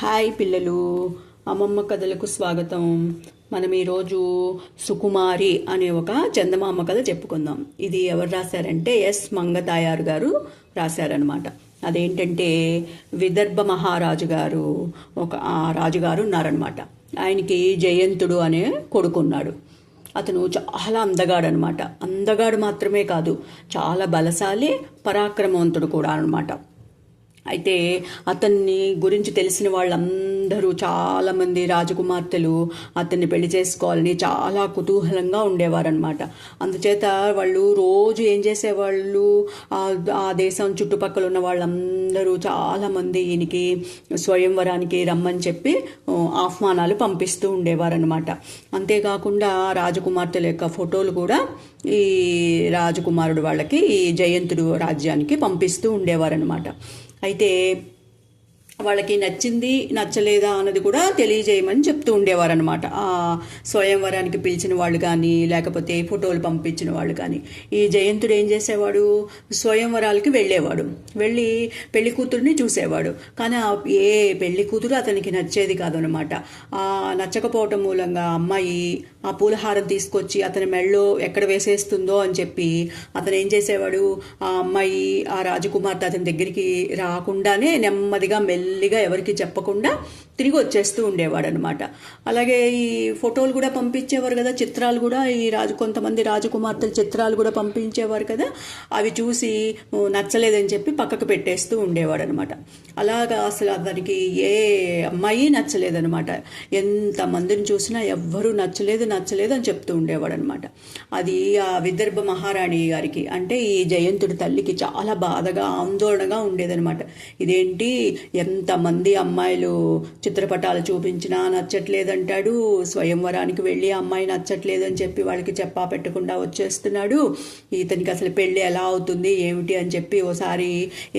Hi పిల్లలు, అమ్మమ్మ కథలకు స్వాగతం. మనం ఈరోజు సుకుమారి అనే ఒక చందమామ కథ చెప్పుకుందాం. ఇది ఎవరు రాశారంటే ఎస్ మంగతాయారు గారు రాశారనమాట. అదేంటంటే విదర్భ మహారాజు గారు రాజుగారు ఉన్నారనమాట. ఆయనకి జయంతుడు అనే కొడుకున్నాడు. అతను చాలా అందగాడు. అందగాడు మాత్రమే కాదు, చాలా బలశాలి, పరాక్రమవంతుడు కూడా అనమాట. అయితే అతన్ని గురించి తెలిసిన వాళ్ళందరూ, చాలామంది రాజకుమార్తెలు అతన్ని పెళ్లి చేసుకోవాలని చాలా కుతూహలంగా ఉండేవారనమాట. అందుచేత వాళ్ళు రోజు ఏం చేసేవాళ్ళు, ఆ దేశం చుట్టుపక్కల ఉన్న వాళ్ళందరూ చాలామంది ఈయనకి స్వయంవరానికి రమ్మని చెప్పి ఆహ్వానాలు పంపిస్తూ ఉండేవారనమాట. అంతేకాకుండా రాజకుమార్తెల యొక్క ఫోటోలు కూడా ఈ రాజకుమారుడు వాళ్ళకి, ఈ జయంతుడు రాజ్యానికి పంపిస్తూ ఉండేవారనమాట. అయితే వాళ్ళకి నచ్చింది నచ్చలేదా అన్నది కూడా తెలియజేయమని చెప్తూ ఉండేవారనమాట. ఆ స్వయంవరానికి పిలిచిన వాళ్ళు కానీ, లేకపోతే ఫోటోలు పంపించిన వాళ్ళు కానీ. ఈ జయంతుడు ఏం చేసేవాడు, స్వయంవరాలకి వెళ్ళి పెళ్లి కూతురుని చూసేవాడు. కానీ ఏ పెళ్లి కూతురు అతనికి నచ్చేది కాదనమాట. నచ్చకపోవటం మూలంగా అమ్మాయి ఆ పూలహారం తీసుకొచ్చి అతని మెళ్ళో ఎక్కడ వేసేస్తుందో అని చెప్పి అతను ఏం చేసేవాడు, ఆ అమ్మాయి, ఆ రాజకుమార్తె అతని దగ్గరికి రాకుండానే నెమ్మదిగా మెల్లిగా ఎవరికి చెప్పకుండా తిరిగి వచ్చేస్తూ ఉండేవాడు అనమాట. అలాగే ఈ ఫోటోలు కూడా పంపించేవారు కదా, చిత్రాలు కూడా, కొంతమంది రాజకుమార్తెల చిత్రాలు కూడా పంపించేవారు కదా. అవి చూసి నచ్చలేదని చెప్పి పక్కకు పెట్టేస్తూ ఉండేవాడు అనమాట. అలాగా అసలు అతనికి ఏ అమ్మాయి నచ్చలేదనమాట. ఎంతమందిని చూసినా ఎవ్వరూ నచ్చలేదు అని చెప్తూ ఉండేవాడు అనమాట. అది ఆ విదర్భ మహారాణి గారికి, అంటే ఈ జయంతుడి తల్లికి చాలా బాధగా, ఆందోళనగా ఉండేదనమాట. ఇదేంటి, ఎంతమంది అమ్మాయిలు చిత్రపటాలు చూపించినా నచ్చట్లేదంటాడు, స్వయంవరానికి వెళ్ళి అమ్మాయి నచ్చట్లేదని చెప్పి వాళ్ళకి చెప్పా పెట్టకుండా వచ్చేస్తున్నాడు, ఇతనికి అసలు పెళ్ళి ఎలా అవుతుంది ఏమిటి అని చెప్పి ఓసారి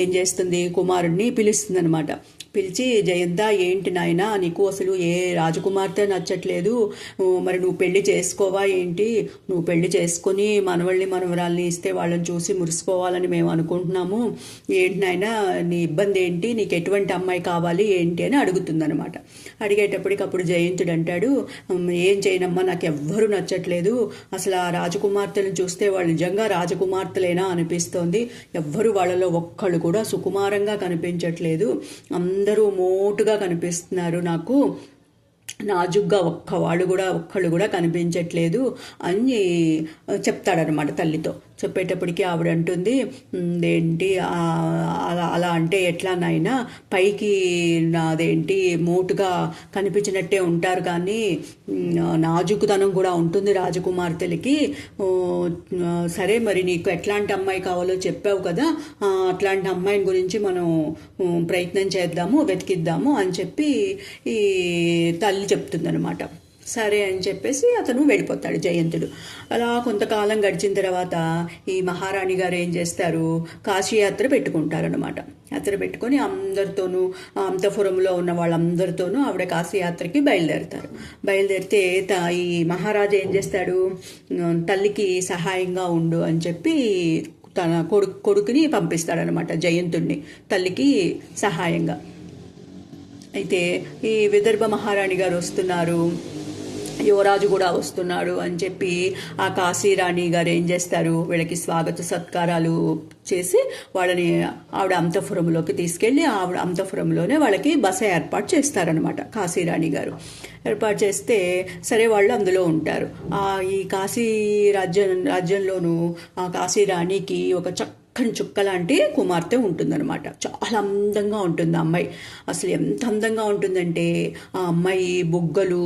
ఏం చేస్తుంది, కుమారుడిని పిలుస్తుంది అనమాట. పిలిచి, జయంత, ఏంటి నాయనా, నీకు అసలు ఏ రాజకుమార్తె నచ్చట్లేదు, మరి నువ్వు పెళ్లి చేసుకోవా ఏంటి? నువ్వు పెళ్లి చేసుకొని మనవరాల్ని ఇస్తే వాళ్ళని చూసి మురిసిపోవాలని మేము అనుకుంటున్నాము. ఏంటి నాయనా, నీ ఇబ్బంది ఏంటి, నీకు ఎటువంటి అమ్మాయి కావాలి ఏంటి అని అడుగుతుందనమాట. అడిగేటప్పటికప్పుడు జయంతుడు అంటాడు, ఏం చేయనమ్మా, నాకు ఎవ్వరూ నచ్చట్లేదు, అసలు ఆ రాజకుమార్తెలను చూస్తే వాళ్ళు నిజంగా రాజకుమార్తెలేనా అనిపిస్తోంది, ఎవ్వరు వాళ్ళలో ఒక్కళ్ళు కూడా సుకుమారంగా కనిపించట్లేదు, అందరూ మోటుగా కనిపిస్తున్నారు, నాకు నాజుగ్గా ఒక్కళ్ళు కూడా కనిపించట్లేదు అని చెప్తాడనమాట తల్లితో. చెప్పేటప్పటికి ఆవిడ అంటుంది, ఏంటి అలా అంటే ఎట్లా నాయనా, పైకి నాదేంటి మోటుగా కనిపించినట్టే ఉంటారు కానీ నాజుకుతనం కూడా ఉంటుంది రాజకుమార్తెలకి. సరే, మరి నీకు ఎట్లాంటి అమ్మాయి కావాలో చెప్పావు కదా, అట్లాంటి అమ్మాయిని గురించి మనం ప్రయత్నం చేద్దాము, వెతికిద్దాము అని చెప్పి ఈ తల్లి చెప్తుందనమాట. సరే అని చెప్పేసి అతను వెళ్ళిపోతాడు జయంతుడు. అలా కొంతకాలం గడిచిన తర్వాత ఈ మహారాణి గారు ఏం చేస్తారు, కాశీయాత్ర పెట్టుకుంటారనమాట. యాత్ర పెట్టుకొని అందరితోనూ, అంతఃపురంలో ఉన్న వాళ్ళందరితోనూ ఆవిడ కాశీయాత్రకి బయలుదేరితే ఈ మహారాజు ఏం చేస్తాడు, తల్లికి సహాయంగా ఉండు అని చెప్పి తన కొడుకుని పంపిస్తాడనమాట, జయంతుడిని తల్లికి సహాయంగా. అయితే ఈ విదర్భ మహారాణి గారు వస్తున్నారు, యువరాజు కూడా వస్తున్నాడు అని చెప్పి ఆ కాశీరాణి గారు ఏం చేస్తారు, వీళ్ళకి స్వాగత సత్కారాలు చేసి వాళ్ళని ఆవిడ అంతఃపురంలోకి తీసుకెళ్ళి ఆవిడ అంతఃపురంలోనే వాళ్ళకి బస ఏర్పాటు చేస్తారనమాట. కాశీరాణి గారు ఏర్పాటు చేస్తే సరే వాళ్ళు అందులో ఉంటారు. ఈ కాశీ రాజ్యంలోనూ ఆ కాశీరాణికి ఒక చక్కని చుక్క లాంటి కుమార్తె ఉంటుందన్నమాట. చాలా అందంగా ఉంటుంది ఆ అమ్మాయి. అసలు ఎంత అందంగా ఉంటుందంటే ఆ అమ్మాయి బుగ్గలు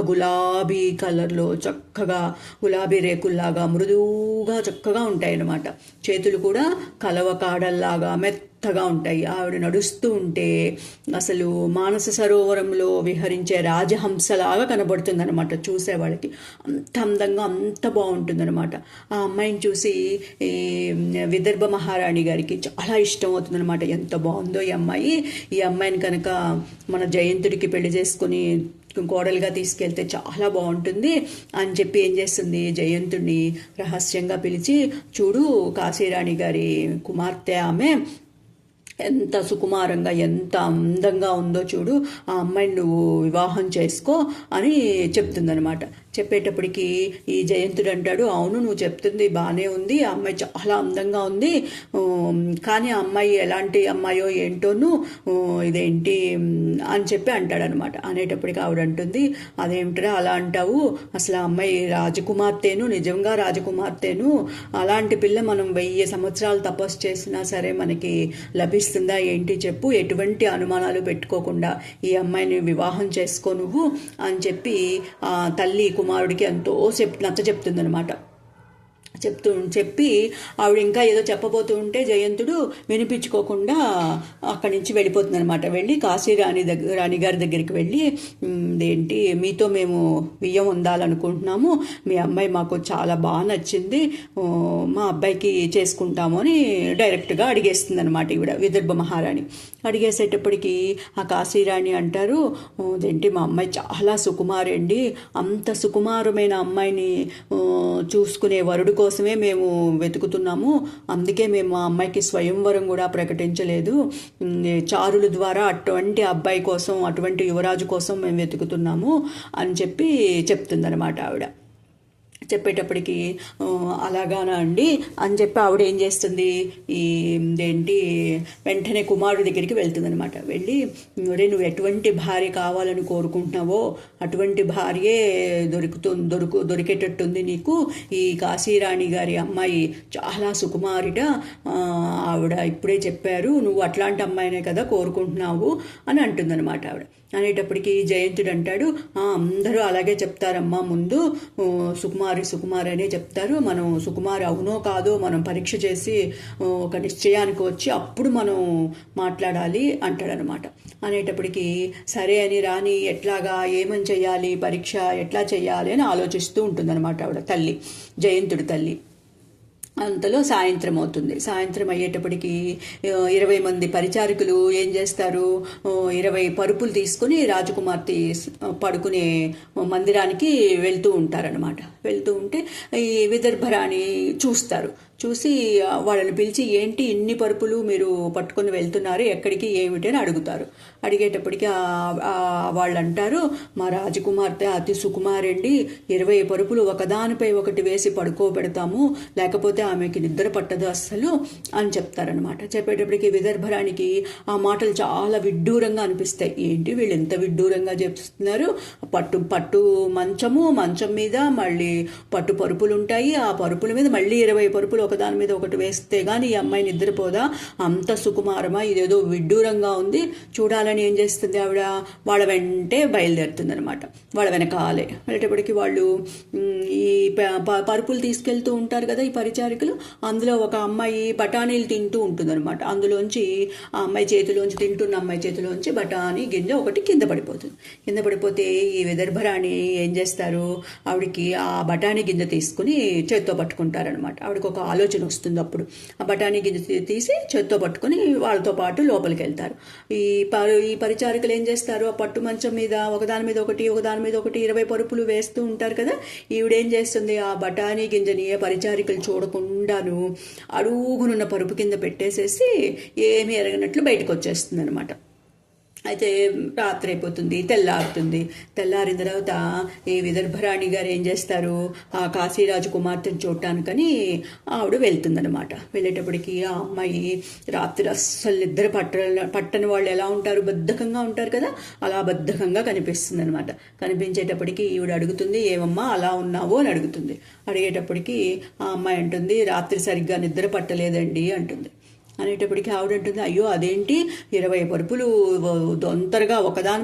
గులాబీ కలర్లో, చక్కగా గులాబీ రేకుల్లాగా మృదువుగా చక్కగా ఉంటాయి అన్నమాట. చేతులు కూడా కలవకాడల్లాగా మెత్తగా ఉంటాయి. ఆవిడ నడుస్తూ ఉంటే అసలు మానస సరోవరంలో విహరించే రాజహంసలాగా కనబడుతుంది అనమాట చూసేవాళ్ళకి. అంత అందంగా, అంత బాగుంటుందన్నమాట. ఆ అమ్మాయిని చూసి విదర్భ మహారాణి గారికి చాలా ఇష్టం అవుతుందన్నమాట. ఎంత బాగుందో ఈ అమ్మాయిని కనుక మన జయంతుడికి పెళ్లి చేసుకుని కోడలుగా తీసుకెళ్తే చాలా బాగుంటుంది అని చెప్పి ఏం చేస్తుంది, జయంతుడిని రహస్యంగా పిలిచి, చూడు, కాశీరాణి గారి కుమార్తె ఆమె, ఎంత సుకుమారంగా ఎంత అందంగా ఉందో చూడు, ఆ అమ్మాయిని నువ్వు వివాహం చేసుకో అని చెప్తుందనమాట. చెప్పేటప్పటికి ఈ జయంతుడు అంటాడు, అవును నువ్వు చెప్తుంది బాగానే ఉంది, ఆ అమ్మాయి చాలా అందంగా ఉంది, కానీ ఆ అమ్మాయి ఎలాంటి అమ్మాయో ఏంటోను ఇదేంటి అని చెప్పి అంటాడనమాట. అనేటప్పటికి ఆవిడ అంటుంది, అదేమిట్రా అలా అంటావు, అసలు ఆ అమ్మాయి రాజకుమార్తెను, నిజంగా రాజకుమార్తెను, అలాంటి పిల్ల మనం 1000 సంవత్సరాలు తపస్సు చేసినా సరే మనకి లభిస్తుందా ఏంటి చెప్పు, ఎటువంటి అనుమానాలు పెట్టుకోకుండా ఈ అమ్మాయిని వివాహం చేసుకో నువ్వు అని చెప్పి ఆ తల్లి కుమారుడికి ఎంతో నచ్చ చెప్తుందనమాట. చెప్పి ఆవిడ ఇంకా ఏదో చెప్పబోతూ ఉంటే జయంతుడు వినిపించుకోకుండా అక్కడి నుంచి వెళ్ళిపోతుంది అనమాట. వెళ్ళి కాశీ రాణి గారి దగ్గరికి వెళ్ళి, ఏంటి మీతో మేము బియ్యం ఉండాలనుకుంటున్నాము, మీ అమ్మాయి మాకు చాలా బాగా నచ్చింది, మా అబ్బాయికి చేసుకుంటాము అని డైరెక్ట్గా అడిగేస్తుంది అనమాట ఈవిడ విదర్భ మహారాణి. అడిగేసేటప్పటికి ఆ కాశీరాణి అంటారు, అదేంటి మా అమ్మాయి చాలా సుకుమారి అండి, అంత సుకుమారమైన అమ్మాయిని చూసుకునే వరుడు కోసమే మేము వెతుకుతున్నాము, అందుకే మేము ఆ అమ్మాయికి స్వయంవరం కూడా ప్రకటించలేదు, చారుల ద్వారా అటువంటి అబ్బాయి కోసం, అటువంటి యువరాజు కోసం మేము వెతుకుతున్నాము అని చెప్పి చెప్తుందనమాట ఆవిడ. చెప్పేటప్పటికి అలాగానా అండి అని చెప్పి ఆవిడ ఏం చేస్తుంది, ఏంటి వెంటనే కుమారుడి దగ్గరికి వెళ్తుందనమాట. వెళ్ళి, నువ్వు ఎటువంటి భార్య కావాలని కోరుకుంటున్నావో అటువంటి భార్యే దొరికేటట్టుంది నీకు, ఈ కాశీరాణి గారి అమ్మాయి చాలా సుకుమారిట, ఆవిడ ఇప్పుడే చెప్పారు, నువ్వు అట్లాంటి అమ్మాయినే కదా కోరుకుంటున్నావు అని అంటుందన్నమాట ఆవిడ. అనేటప్పటికీ జయంతుడు అంటాడు, అందరూ అలాగే చెప్తారమ్మా, ముందు సుకుమారి అనే చెప్తారు, మనం సుకుమారి అవునో కాదో మనం పరీక్ష చేసి ఒక నిశ్చయానికి వచ్చి అప్పుడు మనం మాట్లాడాలి అంటాడనమాట. అనేటప్పటికీ సరే అని రాని ఎట్లాగా ఏమని చెయ్యాలి, పరీక్ష ఎట్లా చెయ్యాలి అని ఆలోచిస్తూ ఉంటుందన్నమాట ఆవిడ తల్లి, జయంతుడి తల్లి. అంతలో సాయంత్రం అవుతుంది. సాయంత్రం అయ్యేటప్పటికి 20 మంది పరిచారికులు ఏం చేస్తారు, 20 పరుపులు తీసుకుని రాజకుమార్తె పడుకునే మందిరానికి వెళ్తూ ఉంటారనమాట. వెళ్తూ ఉంటే ఈ విదర్భరాణి చూసి వాళ్ళని పిలిచి, ఏంటి ఇన్ని పరుపులు మీరు పట్టుకొని వెళ్తున్నారు, ఎక్కడికి ఏమిటి అని అడుగుతారు. అడిగేటప్పటికి వాళ్ళు అంటారు, మా రాజకుమార్తె అతి సుకుమారండి, 20 పరుపులు ఒకదానిపై ఒకటి వేసి పడుకోబెడతాము, లేకపోతే ఆమెకి నిద్ర పట్టదు అస్సలు అని చెప్తారనమాట. చెప్పేటప్పటికి విదర్భరానికి ఆ మాటలు చాలా విడ్డూరంగా అనిపిస్తాయి. ఏంటి వీళ్ళు ఎంత విడ్డూరంగా చెప్తున్నారు, పట్టు మంచం మీద మళ్ళీ పట్టు పరుపులు ఉంటాయి, ఆ పరుపుల మీద మళ్ళీ 20 పరుపులు ఒకదాని మీద ఒకటి వేస్తే కానీ ఈ అమ్మాయి నిద్రపోదా, అంత సుకుమారమా, ఇదేదో విడ్డూరంగా ఉంది, చూడాలని ఏం చేస్తుంది ఆవిడ, వాళ్ళ వెంటే బయలుదేరుతుంది అనమాట. వాళ్ళ వెనకాలే వెళ్ళేటప్పటికి వాళ్ళు ఈ పరుపులు తీసుకెళ్తూ ఉంటారు కదా ఈ పరిచారికులు, అందులో ఒక అమ్మాయి బఠానీలు తింటూ ఉంటుందన్నమాట. అందులోంచి ఆ అమ్మాయి చేతిలోంచి, తింటున్న అమ్మాయి చేతిలోంచి బఠానీ గింజ ఒకటి కింద పడిపోతుంది. కింద పడిపోతే ఈ విదర్భరాణి ఏం చేస్తారు, ఆవిడకి ఆ బఠానీ గింజ తీసుకుని చేత్తో పట్టుకుంటారనమాట. ఆవిడకి ఒక ఆలోచన వస్తుంది. అప్పుడు ఆ బఠానీ గింజ తీసి చేత్తో పట్టుకొని వాళ్ళతో పాటు లోపలికి వెళ్తారు. ఈ పరిచారికలు ఏం చేస్తారు, ఆ పట్టు మంచం మీద ఒకదాని మీద ఒకటి 20 పరుపులు వేస్తూ ఉంటారు కదా, ఈవిడేం చేస్తుంది, ఆ బఠానీ గింజని పరిచారికలు చూడకుండాను అడుగునున్న పరుపు కింద పెట్టేసేసి ఏమీ ఎరగనట్లు బయటకు వచ్చేస్తుంది అనమాట. అయితే రాత్రి అయిపోతుంది, తెల్లారిన తర్వాత ఈ విదర్భరాణి గారు ఏం చేస్తారు, ఆ కాశీరాజు కుమార్తెను చూడటానికని ఆవిడ వెళ్తుందనమాట. వెళ్ళేటప్పటికి ఆ అమ్మాయి రాత్రి అస్సలు నిద్ర పట్టని వాళ్ళు ఎలా ఉంటారు, బద్ధకంగా ఉంటారు కదా, అలా బద్ధకంగా కనిపిస్తుంది అనమాట. కనిపించేటప్పటికి ఈవిడ అడుగుతుంది, ఏమమ్మా అలా ఉన్నావు అని అడుగుతుంది. అడిగేటప్పటికి ఆ అమ్మాయి అంటుంది, రాత్రి సరిగ్గా నిద్ర పట్టలేదండి అంటుంది. అనేటప్పటికీ ఆవిడ అంటుంది, అయ్యో అదేంటి 20 పరుపులు దొంతరగా ఒకదాని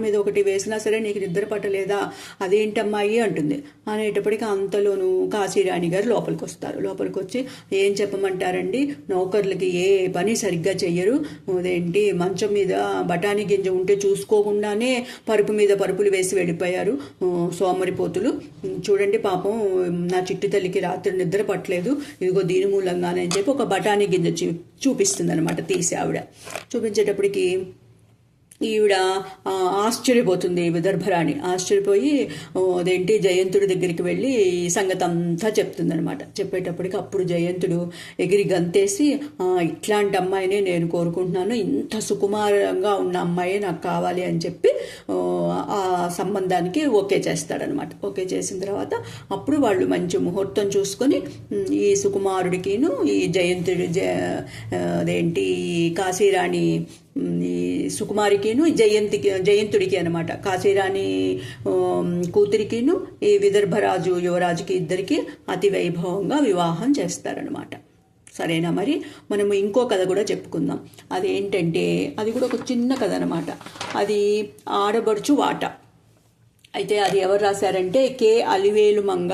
మీద ఒకటి వేసినా సరే నీకు నిద్ర పట్టలేదా, అదేంటమ్మాయి అంటుంది. అనేటప్పటికీ అంతలోనూ కాశీరాణి గారు లోపలికి వచ్చి ఏం చెప్పమంటారండి, నౌకర్లకి ఏ పని సరిగ్గా చెయ్యరు, అదేంటి మంచం మీద బఠానీ గింజ ఉంటే చూసుకోకుండానే పరుపు మీద పరుపులు వేసి వెళ్ళిపోయారు సోమరిపోతులు, చూడండి పాపం నా చిట్టు తల్లికి రాత్రి నిద్ర పట్టలేదు, ఇదిగో దీని మూలంగానే అని చెప్పి ఒక బఠానీ గింజ చూపిస్తుంది అనమాట తీసి ఆవిడ. చూపించేటప్పటికి ఈవిడ ఆశ్చర్యపోతుంది, విదర్భరాణి ఆశ్చర్యపోయి అదేంటి జయంతుడి దగ్గరికి వెళ్ళి ఈ సంగతి అంతా చెప్తుందనమాట. చెప్పేటప్పటికి అప్పుడు జయంతుడు ఎగిరి గంతేసి, ఇట్లాంటి అమ్మాయినే నేను కోరుకుంటున్నాను, ఇంత సుకుమారంగా ఉన్న అమ్మాయే నాకు కావాలి అని చెప్పి ఆ సంబంధానికి ఓకే చేస్తాడనమాట. ఓకే చేసిన తర్వాత అప్పుడు వాళ్ళు మంచి ముహూర్తం చూసుకొని ఈ సుకుమారుడికిను ఈ జయంతుడి అదేంటి కాశీరాణి ఈ సుకుమారికిను జయంతుడికి అనమాట, కాశీరాణి కూతురికిను ఈ విదర్భరాజు యువరాజుకి ఇద్దరికి అతి వైభవంగా వివాహం చేస్తారనమాట. సరేనా? మరి మనము ఇంకో కథ కూడా చెప్పుకుందాం. అదేంటంటే అది కూడా ఒక చిన్న కథ అనమాట. అది ఆడబడుచు వాట. అయితే అది ఎవరు రాశారంటే కె అలివేలు మంగ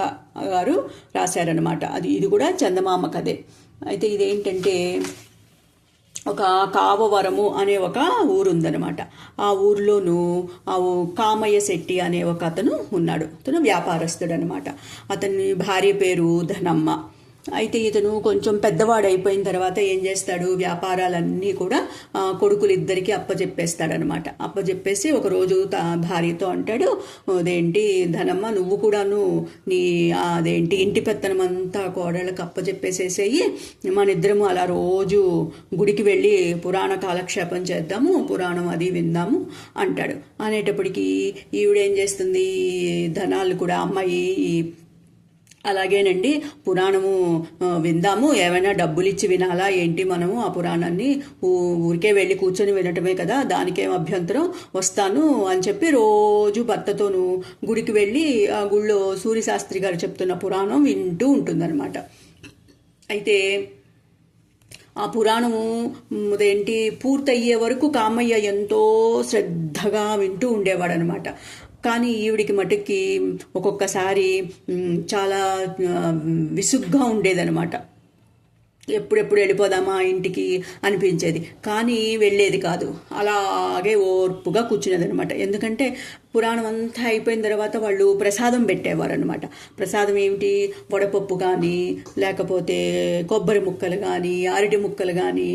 గారు రాశారనమాట. ఇది కూడా చందమామ కథే. అయితే ఇదేంటంటే ఒక కావవరము అనే ఒక ఊరు ఉందన్నమాట. ఆ ఊరిలోనూ కామయ్య శెట్టి అనే ఒక అతను ఉన్నాడు. అతను వ్యాపారస్తుడు అనమాట. అతని భార్య పేరు ధనమ్మ. అయితే ఇతను కొంచెం పెద్దవాడు అయిపోయిన తర్వాత ఏం చేస్తాడు, వ్యాపారాలన్నీ కూడా కొడుకులిద్దరికి అప్పచెప్పేస్తాడనమాట. అప్పచెప్పేసి ఒకరోజు భార్యతో అంటాడు, అదేంటి ధనమ్మ, నువ్వు కూడాను నీ అదేంటి ఇంటి పెత్తనం అంతా కోడళ్ళకి అప్పచెప్పేసేసేయి, మన ఇద్దరము అలా రోజు గుడికి వెళ్ళి పురాణ కాలక్షేపం చేద్దాము, పురాణం అది విందాము అంటాడు. అనేటప్పటికీ ఈవిడేం చేస్తుంది, ధనాలు కూడా అమ్మాయి అలాగేనండి, పురాణము విందాము, ఏమైనా డబ్బులు ఇచ్చి వినాలా ఏంటి, మనము ఆ పురాణాన్ని ఊరికే వెళ్ళి కూర్చొని వినటమే కదా, దానికేం అభ్యంతరం, వస్తాను అని చెప్పి రోజు భర్తతోనూ గుడికి వెళ్ళి ఆ గుళ్ళో సూర్యశాస్త్రి గారు చెప్తున్న పురాణం వింటూ ఉంటుందన్నమాట. అయితే ఆ పురాణము అదేంటి పూర్తయ్యే వరకు కామయ్య ఎంతో శ్రద్ధగా వింటూ ఉండేవాడు అనమాట. కానీ ఈవిడికి మటుకి ఒక్కొక్కసారి చాలా విసుగ్గా ఉండేదనమాట. ఎప్పుడెప్పుడు వెళ్ళిపోదామా ఇంటికి అనిపించేది, కానీ వెళ్ళేది కాదు. అలాగే ఓర్పుగా కూర్చునేది అనమాట. ఎందుకంటే పురాణం అంతా అయిపోయిన తర్వాత వాళ్ళు ప్రసాదం పెట్టేవారు అనమాట. ప్రసాదం ఏమిటి, వడపప్పు కానీ, లేకపోతే కొబ్బరి ముక్కలు కానీ, అరటి ముక్కలు కానీ,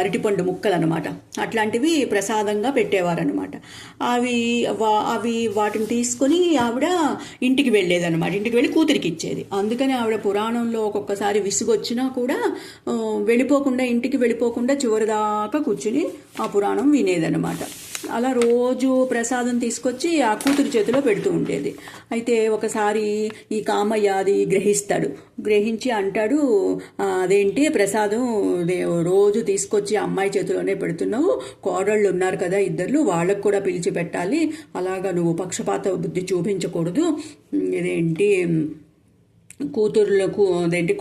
అరటిపండు ముక్కలు అనమాట. అట్లాంటివి ప్రసాదంగా పెట్టేవారనమాట. అవి వాటిని తీసుకొని ఆవిడ ఇంటికి వెళ్ళేదనమాట. ఇంటికి వెళ్ళి కూతురికి ఇచ్చేది. అందుకని ఆవిడ పురాణంలో ఒక్కొక్కసారి విసుగొచ్చినా కూడా ఇంటికి వెళ్ళిపోకుండా చివరిదాకా కూర్చుని ఆ పురాణం వినేదనమాట. అలా రోజు ప్రసాదం తీసుకొచ్చి ఆ కూతురి చేతిలో పెడుతూ ఉండేది. అయితే ఒకసారి ఈ కామయ్య అది గ్రహించి అంటాడు, అదేంటి ప్రసాదం రోజు తీసుకొచ్చి అమ్మాయి చేతిలోనే పెడుతున్నావు, కోడళ్ళు ఉన్నారు కదా ఇద్దరు, వాళ్ళకు కూడా పిలిచి పెట్టాలి, అలాగా నువ్వు పక్షపాత బుద్ధి చూపించకూడదు, ఇదేంటి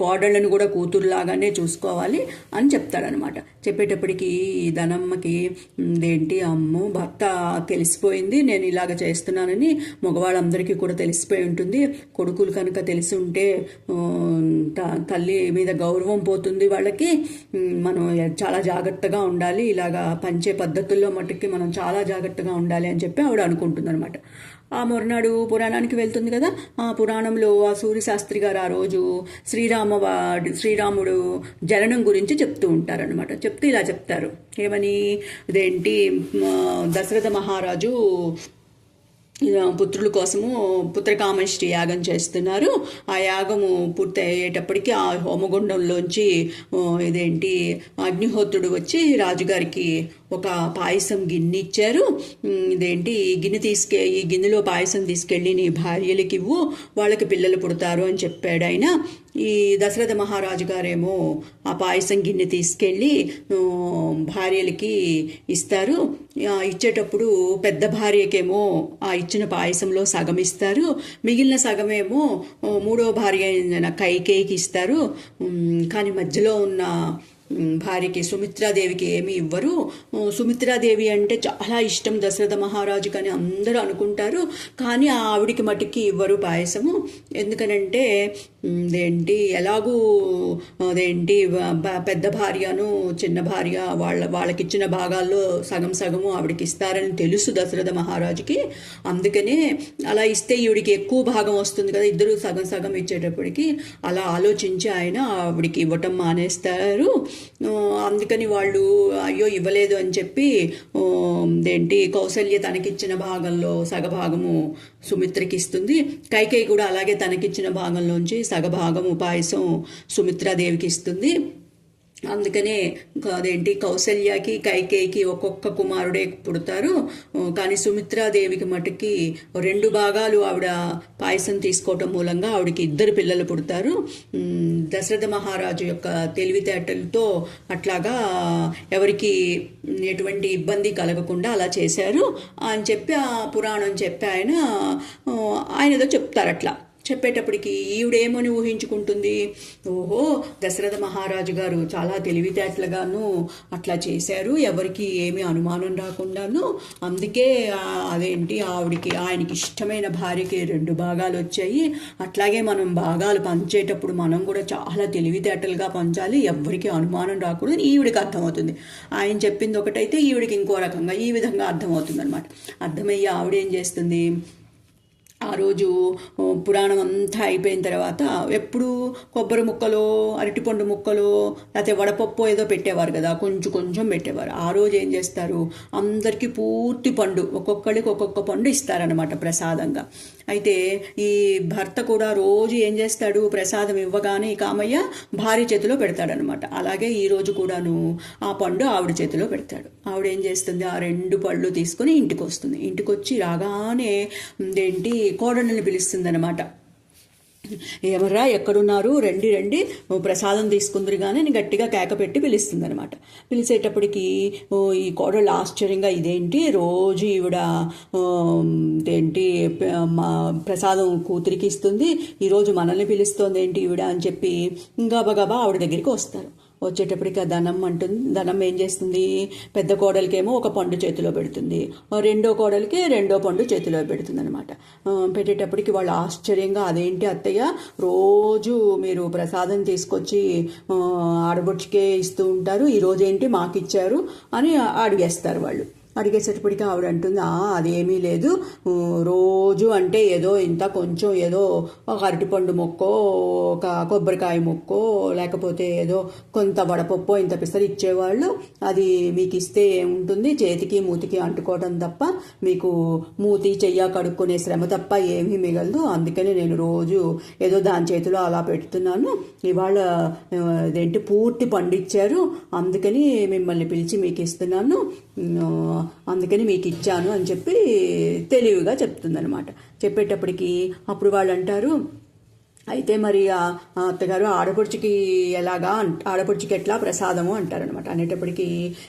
కోడళ్ళను కూడా కూతురులాగానే చూసుకోవాలి అని చెప్తాడనమాట. చెప్పేటప్పటికి ధనమ్మకి అమ్మో భర్త తెలిసిపోయింది, నేను ఇలాగ చేస్తున్నానని మగవాళ్ళందరికీ కూడా తెలిసిపోయి ఉంటుంది, కొడుకులు కనుక తెలిసి ఉంటే తల్లి మీద గౌరవం పోతుంది వాళ్ళకి, మనం చాలా జాగ్రత్తగా ఉండాలి, ఇలాగా పంచే పద్ధతుల్లో మట్టుకి మనం చాలా జాగ్రత్తగా ఉండాలి అని చెప్పి ఆవిడ అనుకుంటుంది అనమాట. ఆ మరునాడు పురాణానికి వెళ్తుంది కదా. ఆ పురాణంలో ఆ సూర్యశాస్త్రి గారు ఆ రోజు శ్రీరాముడు జననం గురించి చెప్తూ ఉంటారనమాట. చెప్తూ ఇలా చెప్తారు, ఏమని, దశరథ మహారాజు పుత్రుల కోసము పుత్రకామేష్టి యాగం చేస్తున్నారు. ఆ యాగము పూర్తి అయ్యేటప్పటికి ఆ హోమగుండంలోంచి అగ్నిహోత్రుడు వచ్చి రాజుగారికి ఒక పాయసం గిన్నె ఇచ్చారు. ఈ గిన్నెలో పాయసం తీసుకెళ్ళి నీ భార్యలకి ఇవ్వు, వాళ్ళకి పిల్లలు పుడతారు అని చెప్పాడు ఆయన. ఈ దశరథ మహారాజు గారేమో ఆ పాయసం గిన్నె తీసుకెళ్ళి భార్యలకి ఇస్తారు. ఇచ్చేటప్పుడు పెద్ద భార్యకేమో ఆ ఇచ్చిన పాయసంలో సగం ఇస్తారు, మిగిలిన సగమేమో మూడో భార్య అయిన కైకేయికి ఇస్తారు. కానీ మధ్యలో ఉన్న భార్యకి సుమిత్రాదేవికి ఏమీ ఇవ్వరు. సుమిత్రాదేవి అంటే చాలా ఇష్టం దశరథ మహారాజు కానీ అందరూ అనుకుంటారు, కానీ ఆవిడికి మటుకి ఇవ్వరు పాయసము. ఎందుకనంటే ఎలాగూ పెద్ద భార్యను చిన్న భార్య వాళ్ళకిచ్చిన భాగాల్లో సగం సగము ఆవిడికి ఇస్తారని తెలుసు దశరథ మహారాజుకి. అందుకనే అలా ఇస్తే ఈవిడికి ఎక్కువ భాగం వస్తుంది కదా, ఇద్దరు సగం సగం ఇచ్చేటప్పటికి అలా ఆలోచించి ఆయన ఆవిడికి ఇవ్వటం మానేస్తారు. అందుకని వాళ్ళు అయ్యో ఇవ్వలేదు అని చెప్పి కౌసల్య తనకిచ్చిన భాగంలో సగభాగము సుమిత్రకి ఇస్తుంది. కైకేయి కూడా అలాగే తనకిచ్చిన భాగంలోంచి సగభాగము పాయసం సుమిత్రాదేవికి ఇస్తుంది. అందుకనే కౌసల్యకి కైకేయికి ఒక్కొక్క కుమారుడే పుడతారు. కానీ సుమిత్రాదేవికి మటుకి 2 భాగాలు ఆవిడ పాయసం తీసుకోవటం మూలంగా ఆవిడకి 2 పిల్లలు పుడతారు. దశరథ మహారాజు యొక్క తెలివితేటలతో అట్లాగా ఎవరికి ఎటువంటి ఇబ్బంది కలగకుండా అలా చేశారు అని చెప్పి ఆ పురాణం చెప్పి ఆయన ఏదో చెప్తారు. అట్లా చెప్పేటప్పటికి ఈవిడేమని ఊహించుకుంటుంది, ఓహో దశరథ మహారాజు గారు చాలా తెలివితేటలుగాను అట్లా చేశారు, ఎవరికి ఏమీ అనుమానం రాకుండాను. అందుకే ఆయనకి ఇష్టమైన భార్యకి 2 భాగాలు వచ్చాయి. అట్లాగే మనం భాగాలు పంచేటప్పుడు మనం కూడా చాలా తెలివితేటలుగా పంచాలి, ఎవరికి అనుమానం రాకూడదు ఈవిడికి అర్థమవుతుంది. ఆయన చెప్పింది ఒకటైతే ఈవిడికి ఇంకో రకంగా ఈ విధంగా అర్థమవుతుంది అనమాట. అర్థమయ్యి ఆవిడేం చేస్తుంది, ఆ రోజు పురాణం అంతా అయిపోయిన తర్వాత ఎప్పుడు కొబ్బరి ముక్కలో అరటిపండు ముక్కలో లేకపోతే వడపప్పు ఏదో పెట్టేవారు కదా, కొంచెం కొంచెం పెట్టేవారు. ఆ రోజు ఏం చేస్తారు, అందరికీ పూర్తి పండు ఒక్కొక్కరికి ఒక్కొక్క పండు ఇస్తారనమాట ప్రసాదంగా. అయితే ఈ భర్త కూడా రోజు ఏం చేస్తాడు, ప్రసాదం ఇవ్వగానే ఈ కామయ్య భార్య చేతిలో పెడతాడనమాట. అలాగే ఈరోజు కూడాను ఆ పండు ఆవిడ చేతిలో పెడతాడు. ఆవిడ ఏం చేస్తుంది, ఆ 2 పళ్ళు తీసుకొని ఇంటికి వస్తుంది. ఇంటికి వచ్చి రాగానే కోడళ్ళని పిలుస్తుంది అనమాట. ఎవర్రా ఎక్కడున్నారు, రండి ప్రసాదం తీసుకుందరు కానీ అని గట్టిగా కేక పెట్టి పిలుస్తుంది అనమాట. పిలిచేటప్పటికి ఈ కోడళ్ళు ఆశ్చర్యంగా ఇదేంటి రోజు ఈవిడ ప్రసాదం కూతురికి ఇస్తుంది, ఈరోజు మనల్ని పిలుస్తోంది ఏంటి ఈవిడ అని చెప్పి గబగబా ఆవిడ దగ్గరికి వస్తారు. వచ్చేటప్పటికి ఆ ధనం ఏం చేస్తుంది, పెద్ద కోడలికేమో ఒక పండు చేతిలో పెడుతుంది, 2వ కోడలికి 2వ పండు చేతిలో పెడుతుంది అనమాట. పెట్టేటప్పటికి వాళ్ళు ఆశ్చర్యంగా అదేంటి అత్తయ్య రోజు మీరు ప్రసాదం తీసుకొచ్చి ఆడబొడుచుకే ఇస్తూ ఉంటారు, ఈరోజు ఏంటి మాకు ఇచ్చారు అని అడిగేస్తారు వాళ్ళు. అడిగేసేటప్పటికి ఆవిడ అంటుంది, అదేమీ లేదు, రోజు అంటే ఏదో ఇంత కొంచెం ఏదో ఒక అరటిపండు మొక్కో ఒక కొబ్బరికాయ మొక్కో లేకపోతే ఏదో కొంత వడపప్పు ఇంత పిసరు ఇచ్చేవాళ్ళు, అది మీకు ఇస్తే ఏముంటుంది, చేతికి మూతికి అంటుకోవడం తప్ప మీకు మూతి చెయ్య కడుక్కునే శ్రమ తప్ప ఏమీ మిగలదు. అందుకని నేను రోజు ఏదో దాని చేతిలో అలా పెడుతున్నాను, ఇవాళ పూర్తి పండిచ్చారు, అందుకని మిమ్మల్ని పిలిచి మీకు ఇస్తున్నాను, అందుకని మీకు ఇచ్చాను అని చెప్పి తెలివిగా చెప్తుందనమాట. చెప్పేటప్పటికి అప్పుడు వాళ్ళు అంటారు, అయితే మరి ఆ అత్తగారు ఆడపడుచుకి ఎట్లా ప్రసాదము అంటారనమాట. అనేటప్పటికీ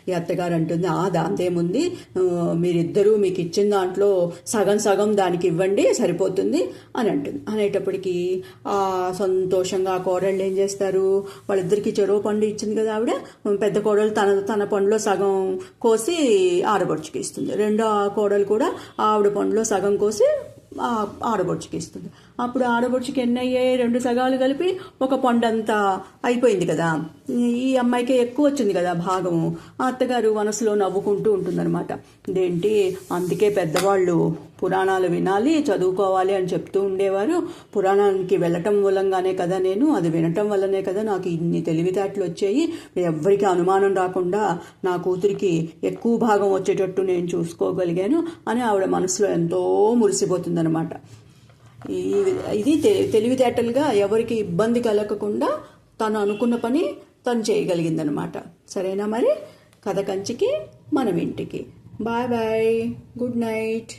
ఈ అత్తగారు అంటుంది, దాంతేముంది, మీరిద్దరూ మీకు ఇచ్చిన దాంట్లో సగం దానికి ఇవ్వండి సరిపోతుంది అని అంటుంది. అనేటప్పటికీ సంతోషంగా కోడళ్ళు ఏం చేస్తారు, వాళ్ళిద్దరికి చెరువు పండు ఇచ్చింది కదా ఆవిడ, పెద్ద కోడలు తన పండులో సగం కోసి ఆడపడుచుకి ఇస్తుంది, 2వ కోడలు కూడా ఆవిడ పండులో సగం కోసి ఆడబొడుచుకి ఇస్తుంది. అప్పుడు ఆడబొడుచుకి ఎన్ని అయ్యాయి, 2 సగాలు కలిపి ఒక పండంతా అయిపోయింది కదా. ఈ అమ్మాయికి ఎక్కువ వచ్చింది కదా భాగము. ఆ అత్తగారు మనసులో నవ్వుకుంటూ ఉంటుందన్నమాట. అందుకే పెద్దవాళ్ళు పురాణాలు వినాలి, చదువుకోవాలి అని చెప్తూ ఉండేవారు. పురాణానికి వెళ్ళటం మూలంగానే కదా అది వినటం వల్లనే కదా నాకు ఇన్ని తెలివితేటలు వచ్చాయి, ఎవ్వరికి అనుమానం రాకుండా నా కూతురికి ఎక్కువ భాగం వచ్చేటట్టు నేను చూసుకోగలిగాను అని ఆవిడ మనసులో ఎంతో మురిసిపోతుందన్నమాట. ఇది తెలివితేటలుగా ఎవరికి ఇబ్బంది కలగకుండా తను అనుకున్న పని తను చేయగలిగిందనమాట. సరేనా మరి, కథ కంచికి మనం ఇంటికి. Bye bye, good night.